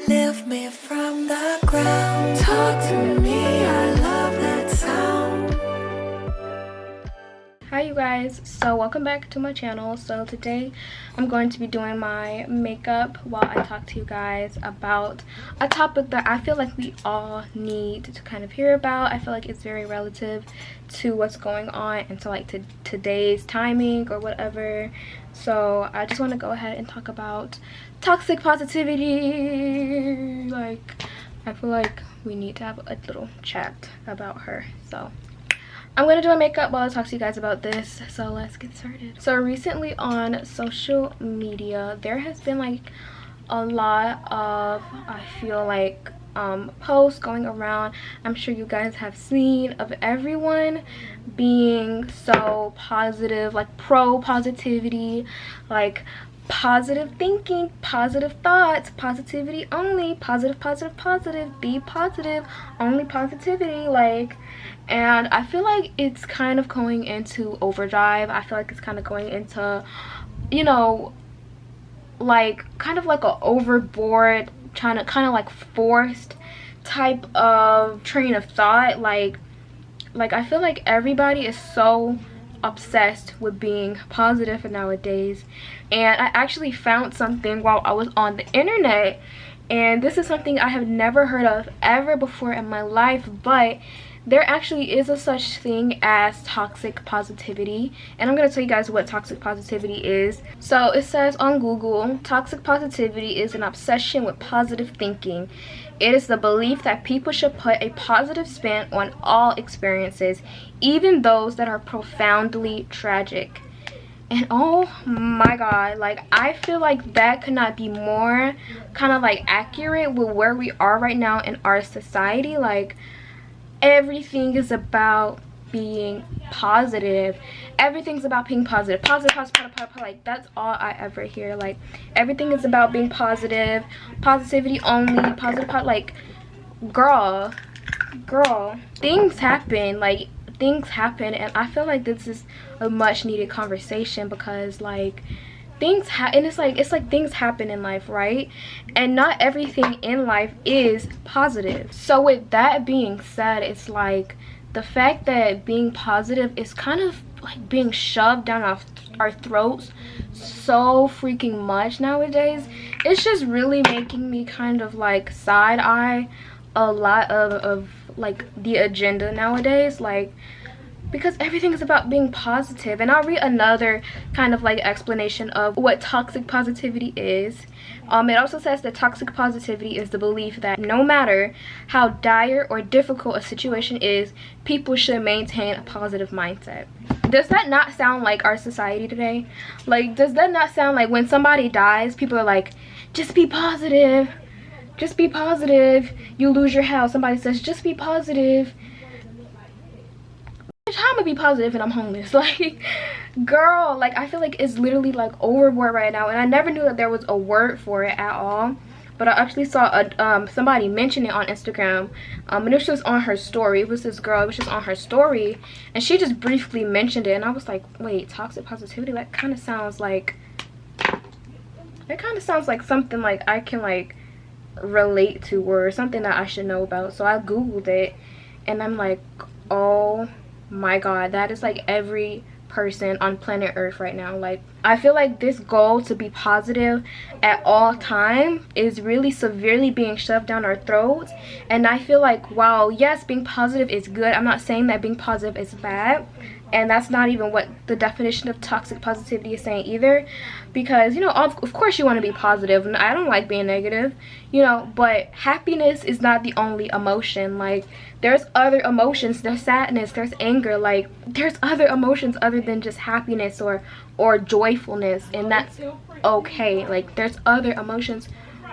Lift me from the ground. Talk to me, I love that sound. Hi you guys, so welcome back to my channel. So today I'm going to be doing my makeup while I talk to you guys about a topic that I feel like we all need to kind of hear about. I feel like it's very relative to what's going on and to like today's timing or whatever. So I just want to go ahead and talk about toxic positivity. Like, I feel like we need to have a little chat about her. So I'm gonna do my makeup while I talk to you guys about this, so let's get started. So recently on social media there has been like a lot of, I feel like, posts going around. I'm sure you guys have seen, of everyone being so positive, like pro positivity, like positive thinking, positive thoughts, positivity only, positive, be positive, only positivity, like. And I feel like it's kind of going into overdrive. I feel like it's kind of going into, you know, like kind of like a overboard, trying to kind of like forced type of train of thought. Like I feel like everybody is so obsessed with being positive nowadays. And I actually found something while I was on the internet, and this is something I have never heard of ever before in my life, but there actually is a such thing as toxic positivity, and I'm going to tell you guys what toxic positivity is. So it says on Google, toxic positivity is an obsession with positive thinking. It is the belief that people should put a positive spin on all experiences, even those that are profoundly tragic. And oh my god, like, I feel like that could not be more kind of like accurate with where we are right now in our society. Like, everything is about being positive. Everything's about being positive. Positive. Like, that's all I ever hear. Like, everything is about being positive, positivity only, positive. Like, girl, things happen. Like, things happen, and I feel like this is a much needed conversation, because like things and it's like things happen in life, right? And not everything in life is positive. So with that being said, it's like the fact that being positive is kind of like being shoved down our throats so freaking much nowadays. It's just really making me kind of like side eye a lot of like the agenda nowadays, like, because everything is about being positive. And I'll read another kind of like explanation of what toxic positivity is. It also says that toxic positivity is the belief that no matter how dire or difficult a situation is, people should maintain a positive mindset. Does that not sound like our society today? Like, does that not sound like when somebody dies, people are like, just be positive, just be positive, you lose your house, somebody says just be positive. How am I gonna be positive and I'm homeless? Like, girl, like, I feel like it's literally like overboard right now, and I never knew that there was a word for it at all. But I actually saw a somebody mention it on Instagram, and it was just on her story. It was this girl, it was just on her story, and she just briefly mentioned it, and I was like, wait, toxic positivity? That kind of sounds like, something like I can like relate to, or something that I should know about. So I googled it, and I'm like, oh my god, that is like every person on planet Earth right now. Like, I feel like this goal to be positive at all time is really severely being shoved down our throats. And I feel like, while yes, being positive is good, I'm not saying that being positive is bad, and that's not even what the definition of toxic positivity is saying either. Because, you know, of course you want to be positive, and I don't like being negative, you know, but happiness is not the only emotion. Like, there's other emotions, there's sadness, there's anger, like there's other emotions other than just happiness or joyfulness, and that's okay. Like, there's other emotions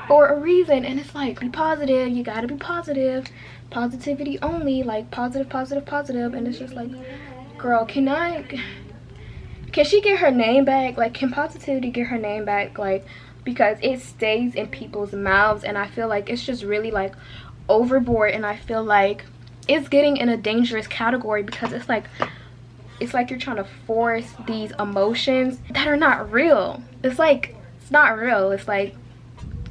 for a reason, and it's like, be positive, you gotta be positive, positivity only, like positive. And it's just like, girl, can she get her name back? Like, can positivity get her name back? Like, because it stays in people's mouths, and I feel like it's just really like overboard, and I feel like it's getting in a dangerous category, because it's like you're trying to force these emotions that are not real. It's like, it's not real. It's like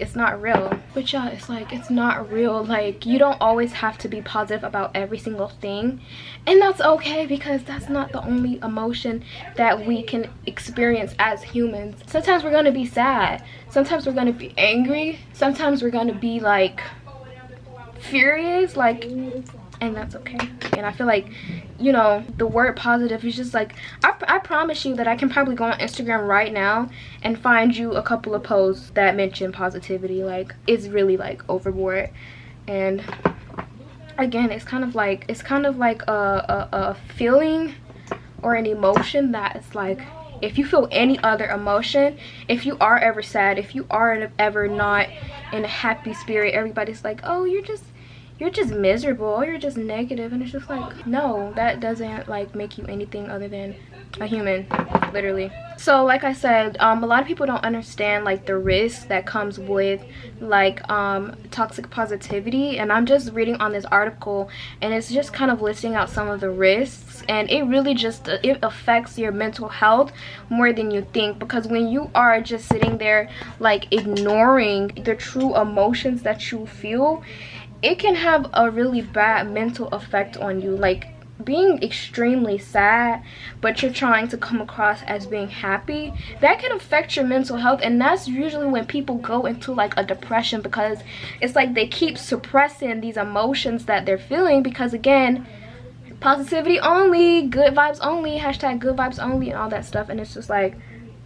it's not real. But yeah, it's like, it's not real. Like, you don't always have to be positive about every single thing, and that's okay, because that's not the only emotion that we can experience as humans. Sometimes we're gonna be sad, sometimes we're gonna be angry, sometimes we're gonna be like furious, like, and that's okay. And I feel like, you know, the word positive is just like, I promise you that I can probably go on Instagram right now and find you a couple of posts that mention positivity. Like, it's really like overboard. And again, it's kind of like a feeling or an emotion that it's like, if you feel any other emotion, if you are ever sad, if you are ever not in a happy spirit, everybody's like, oh, you're just miserable, you're just negative. And it's just like, no, that doesn't like make you anything other than a human, literally. So like I said, a lot of people don't understand like the risk that comes with like toxic positivity, and I'm just reading on this article, and it's just kind of listing out some of the risks, and it really just it affects your mental health more than you think. Because when you are just sitting there like ignoring the true emotions that you feel, it can have a really bad mental effect on you. Like, being extremely sad but you're trying to come across as being happy, that can affect your mental health. And that's usually when people go into like a depression, because it's like they keep suppressing these emotions that they're feeling, because again, positivity only, good vibes only, hashtag good vibes only, and all that stuff. And it's just like,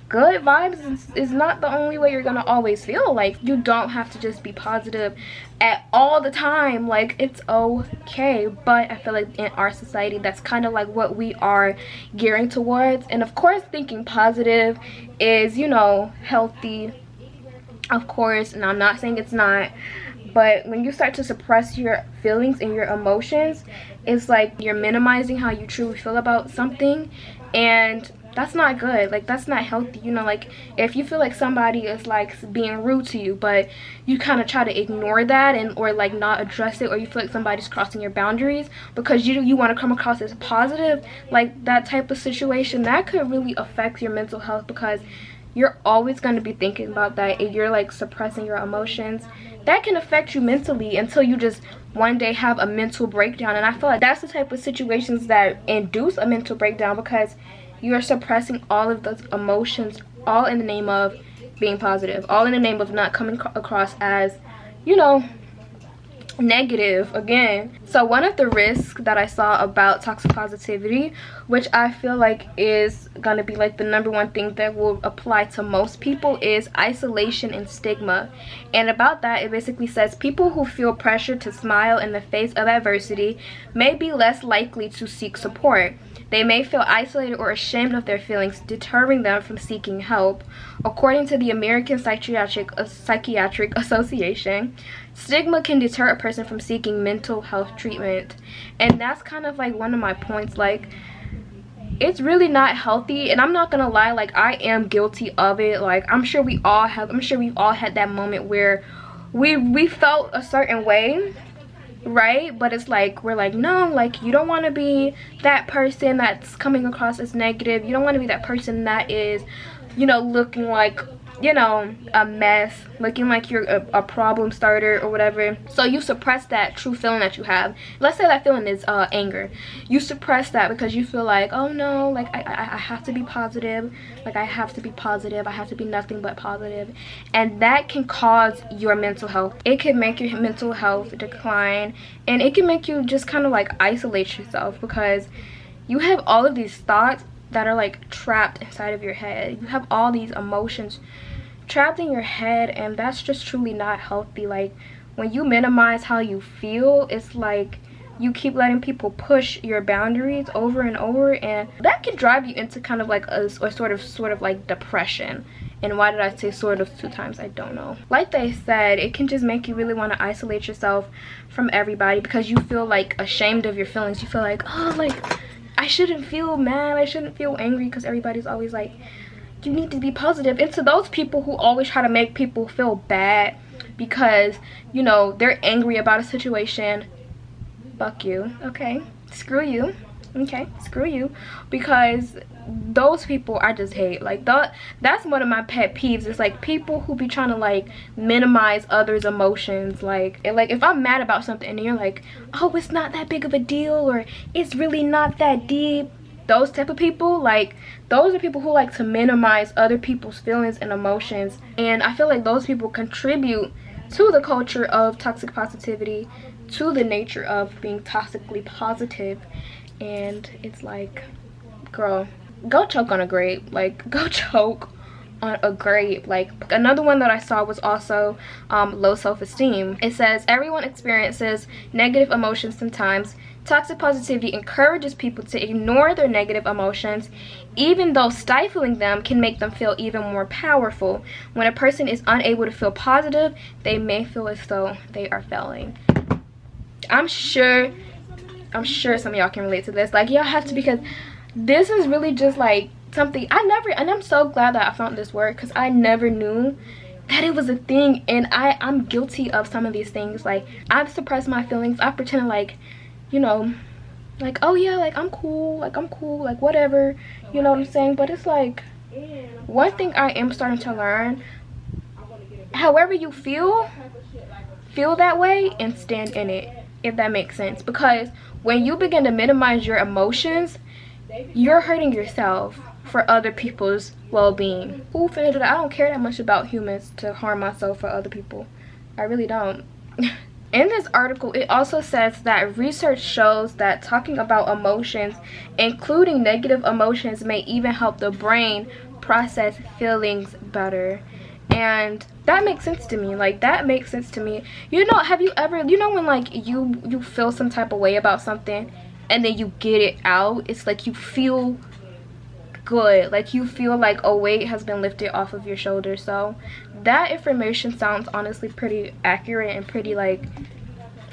good vibes is not the only way you're gonna always feel. Like, you don't have to just be positive at all the time. Like, it's okay. But I feel like in our society, that's kind of like what we are gearing towards. And of course, thinking positive is, you know, healthy, of course, and I'm not saying it's not. But when you start to suppress your feelings and your emotions, it's like you're minimizing how you truly feel about something, and that's not good. Like, that's not healthy. You know, like, if you feel like somebody is like being rude to you, but you kind of try to ignore that and or like not address it, or you feel like somebody's crossing your boundaries because you want to come across as positive, like that type of situation, that could really affect your mental health, because you're always going to be thinking about that, and you're like suppressing your emotions. That can affect you mentally until you just one day have a mental breakdown. And I feel like that's the type of situations that induce a mental breakdown, because you're suppressing all of those emotions, all in the name of being positive, all in the name of not coming across as, you know, negative again. So one of the risks that I saw about toxic positivity, which I feel like is gonna be like the #1 thing that will apply to most people, is isolation and stigma. And about that, it basically says people who feel pressure to smile in the face of adversity may be less likely to seek support. They may feel isolated or ashamed of their feelings, deterring them from seeking help. According to the American Psychiatric Association, stigma can deter a person from seeking mental health treatment. And that's kind of like one of my points. Like, it's really not healthy, and I'm not gonna lie, like, I am guilty of it. Like, I'm sure we've all had that moment where we felt a certain way, right? But it's like, we're like, no, like, you don't want to be that person that's coming across as negative. You don't want to be that person that is, you know, looking like, you know, a mess, looking like you're a problem starter or whatever. So you suppress that true feeling that you have. Let's say that feeling is anger. You suppress that because you feel like, oh no, like I have to be positive. Like, I have to be positive. I have to be nothing but positive. And that can cause your mental health. It can make your mental health decline, and it can make you just kind of like isolate yourself, because you have all of these thoughts that are like trapped inside of your head. You have all these emotions trapped in your head, and that's just truly not healthy. Like, when you minimize how you feel, it's like you keep letting people push your boundaries over and over, and that can drive you into kind of like a sort of like depression. And why did I say sort of 2 times? I don't know. Like they said, it can just make you really want to isolate yourself from everybody, because you feel like ashamed of your feelings. You feel like, oh, like, I shouldn't feel mad, I shouldn't feel angry, because everybody's always like, you need to be positive. And to those people who always try to make people feel bad because, you know, they're angry about a situation, fuck you, okay? Screw you. Okay, screw you, because those people I just hate. Like that's one of my pet peeves. It's like people who be trying to like minimize others' emotions. Like if I'm mad about something and you're like, oh, it's not that big of a deal, or it's really not that deep. Those type of people, like those are people who like to minimize other people's feelings and emotions, and I feel like those people contribute to the culture of toxic positivity, to the nature of being toxically positive. And it's like, girl, go choke on a grape. Like, go choke on a grape. Like, another one that I saw was also low self-esteem. It says everyone experiences negative emotions sometimes. Toxic positivity encourages people to ignore their negative emotions, even though stifling them can make them feel even more powerful. When a person is unable to feel positive, they may feel as though they are failing. I'm sure some of y'all can relate to this. Like, y'all have to, because this is really just like something and I'm so glad that I found this word, because I never knew that it was a thing. And I'm guilty of some of these things. Like, I've suppressed my feelings. I pretend like, you know, like, oh yeah, like I'm cool, like whatever, you know what I'm saying? But it's like, one thing I am starting to learn, however you feel that way and stand in it, if that makes sense. Because when you begin to minimize your emotions, you're hurting yourself for other people's well-being. Who figured it out? I don't care that much about humans to harm myself for other people. I really don't. In this article, it also says that research shows that talking about emotions, including negative emotions, may even help the brain process feelings better. And that makes sense to me. Like, that makes sense to me. You know, have you ever, you know, when like you feel some type of way about something and then you get it out, it's like you feel good, like you feel like a weight has been lifted off of your shoulders. So that information sounds honestly pretty accurate and pretty like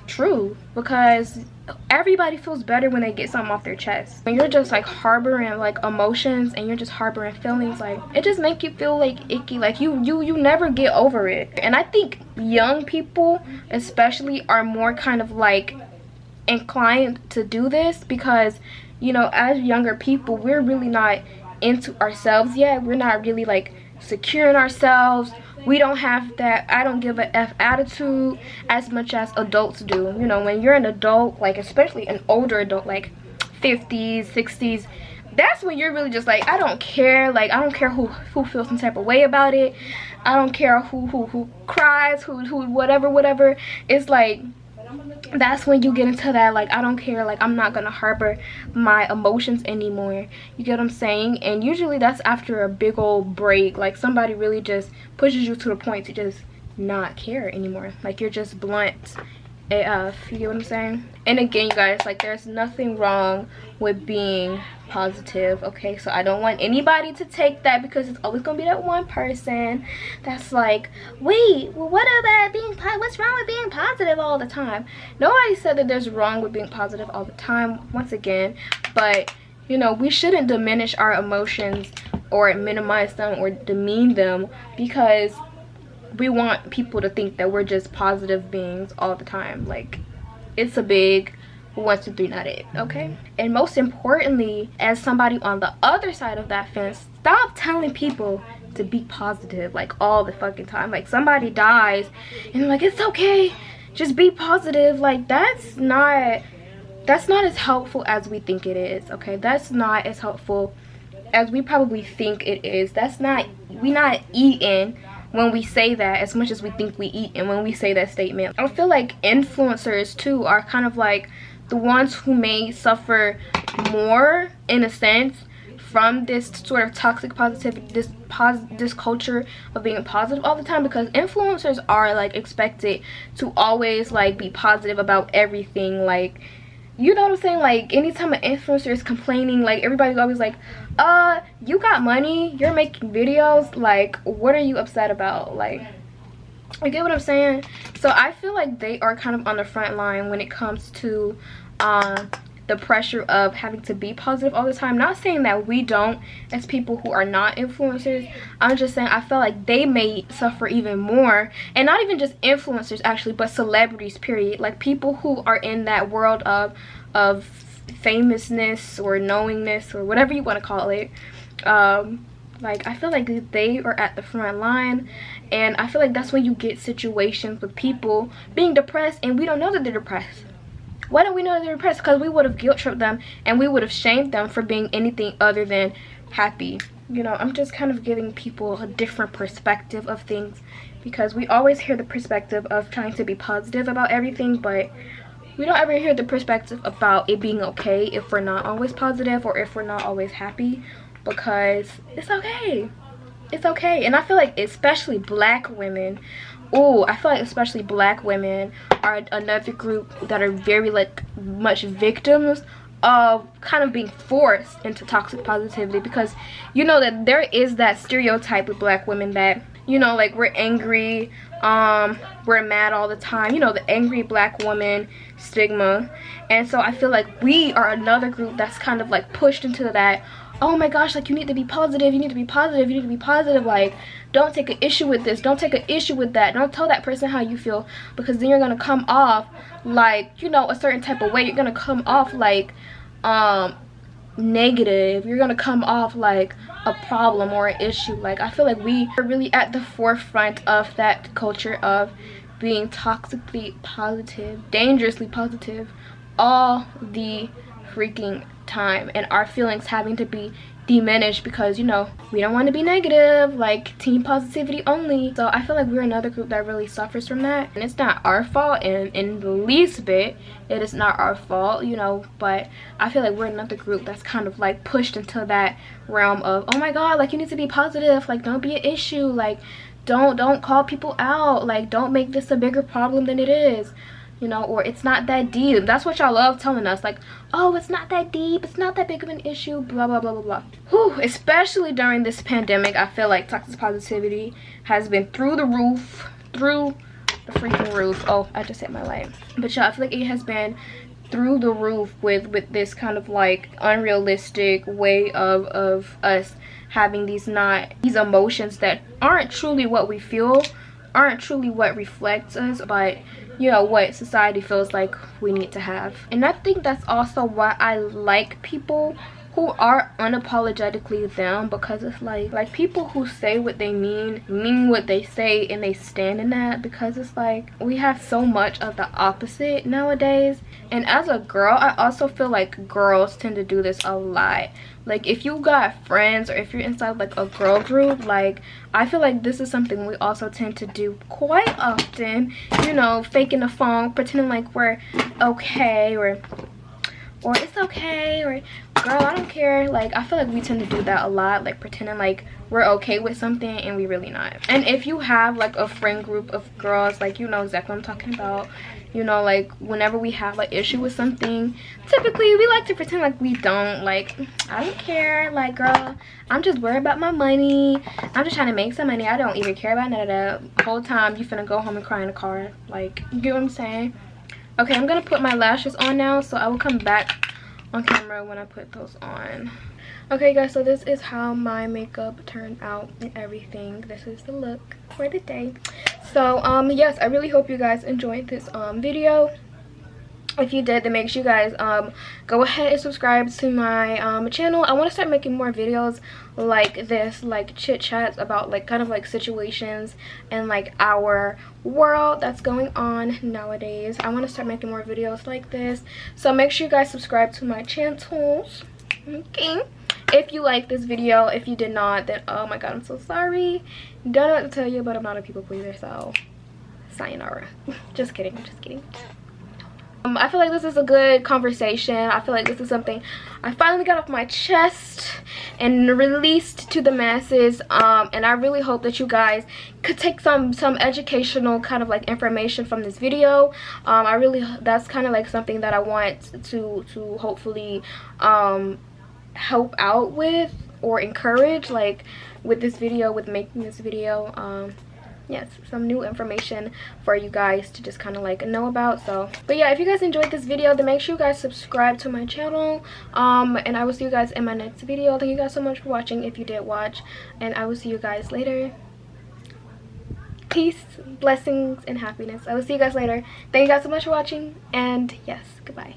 true, because everybody feels better when they get something off their chest. When you're just like harboring like emotions and you're just harboring feelings, like it just make you feel like icky, like you never get over it. And I think young people especially are more kind of like inclined to do this, because you know, as younger people, we're really not into ourselves yet. We're not really like secure in ourselves. We don't have that I don't give a F attitude as much as adults do. You know, when you're an adult, like especially an older adult, like 50s, 60s, that's when you're really just like, I don't care. Like, I don't care who feels some type of way about it. I don't care who cries, who whatever. It's like, that's when you get into that, like, I don't care, like I'm not gonna harbor my emotions anymore. You get what I'm saying? And usually that's after a big old break, like somebody really just pushes you to the point to just not care anymore. Like, you're just blunt AF. You get what I'm saying? And again, you guys, like, there's nothing wrong with being positive, okay? So I don't want anybody to take that, because it's always gonna be that one person that's like, wait, well, what about what's wrong with being positive all the time? Nobody said that there's wrong with being positive all the time, once again, but you know, we shouldn't diminish our emotions or minimize them or demean them, because we want people to think that we're just positive beings all the time. Like, it's a big 1, 2, 3, not it, okay? And most importantly, as somebody on the other side of that fence, stop telling people to be positive like all the fucking time. Like, somebody dies and like, it's okay, just be positive. Like, that's not as helpful as we think it is, okay? That's not as helpful as we probably think it is. We not eating when we say that as much as we think we eat and when we say that statement. I feel like influencers too are kind of like the ones who may suffer more, in a sense, from this sort of toxic positivity, this culture of being positive all the time, because influencers are like expected to always like be positive about everything. Like, you know what I'm saying? Like, anytime an influencer is complaining, like everybody's always like, you got money, you're making videos, like what are you upset about? Like, you get what I'm saying? So I feel like they are kind of on the front line when it comes to the pressure of having to be positive all the time. Not saying that we don't, as people who are not influencers. I'm just saying I feel like they may suffer even more. And not even just influencers actually, but celebrities, period. Like, people who are in that world of famousness or knowingness or whatever you want to call it. Like, I feel like they are at the front line, and I feel like that's when you get situations with people being depressed and we don't know that they're depressed. Why don't we know that they're depressed? Because we would have guilt tripped them and we would have shamed them for being anything other than happy. You know, I'm just kind of giving people a different perspective of things, because we always hear the perspective of trying to be positive about everything, but we don't ever hear the perspective about it being okay if we're not always positive or if we're not always happy, because it's okay. It's okay. And I feel like especially black women, I feel like especially black women are another group that are very like much victims of kind of being forced into toxic positivity, because you know that there is that stereotype with black women that, you know, like we're angry, we're mad all the time, you know, the angry black woman stigma. And so I feel like we are another group that's kind of like pushed into that, oh my gosh, like you need to be positive, you need to be positive, you need to be positive, like don't take an issue with this, don't take an issue with that, don't tell that person how you feel, because then you're gonna come off like, you know, a certain type of way. You're gonna come off like negative, you're gonna come off like a problem or an issue. Like, I feel like we are really at the forefront of that culture of being toxically positive, dangerously positive all the freaking time, and our feelings having to be diminished because, you know, we don't want to be negative, like team positivity only. So I feel like we're another group that really suffers from that, and it's not our fault, and in the least bit it is not our fault, you know, but I feel like we're another group that's kind of like pushed into that realm of, oh my god, like you need to be positive, like don't be an issue, like don't call people out, like don't make this a bigger problem than it is, you know, or it's not that deep. That's what y'all love telling us, like, oh, it's not that deep, it's not that big of an issue, blah blah blah blah blah. Whew, especially during this pandemic, I feel like toxic positivity has been through the roof, through the freaking roof. Oh, I just hit my light. But y'all, I feel like it has been through the roof with this kind of like unrealistic way of us having these emotions that aren't truly what we feel, aren't truly what reflects us, but you know what society feels like we need to have. And I think that's also why I like people who are unapologetically them, because it's like people who say what they mean what they say, and they stand in that, because it's like we have so much of the opposite nowadays. And as a girl, I also feel like girls tend to do this a lot. Like if you got friends or if you're inside like a girl group, like I feel like this is something we also tend to do quite often, you know, faking the phone, pretending like we're okay, or it's okay, or girl, I don't care. Like I feel like we tend to do that a lot, like pretending like we're okay with something and we really not. And if you have like a friend group of girls, like you know exactly what I'm talking about, you know, like whenever we have an issue with something, typically we like to pretend like we don't, like I don't care, like girl, I'm just worried about my money, I'm just trying to make some money, I don't even care about none of that. The whole time you finna go home and cry in the car, like, you get what I'm saying? Okay, I'm gonna put my lashes on now, so I will come back on camera when I put those on. Okay guys, so this is how my makeup turned out and everything. This is the look for the day. So yes, I really hope you guys enjoyed this video. If you did, then make sure you guys go ahead and subscribe to my channel. I want to start making more videos like this, like chit chats about like kind of like situations and like our world that's going on nowadays. I want to start making more videos like this, so make sure you guys subscribe to my channels, okay? If you like this video. If you did not, then oh my god, I'm so sorry. Don't know what to tell you, but I'm not a people pleaser, so sayonara. Just kidding, just kidding. I feel like this is a good conversation. I feel like this is something I finally got off my chest and released to the masses, and I really hope that you guys could take some educational kind of like information from this video. That's kind of like something that I want to hopefully help out with or encourage, like with this video, with making this video. Yes, some new information for you guys to just kind of like know about. So but yeah, if you guys enjoyed this video, then make sure you guys subscribe to my channel, and I will see you guys in my next video. Thank you guys so much for watching, if you did watch, and I will see you guys later. Peace, blessings, and happiness. I will see you guys later. Thank you guys so much for watching, and yes, goodbye.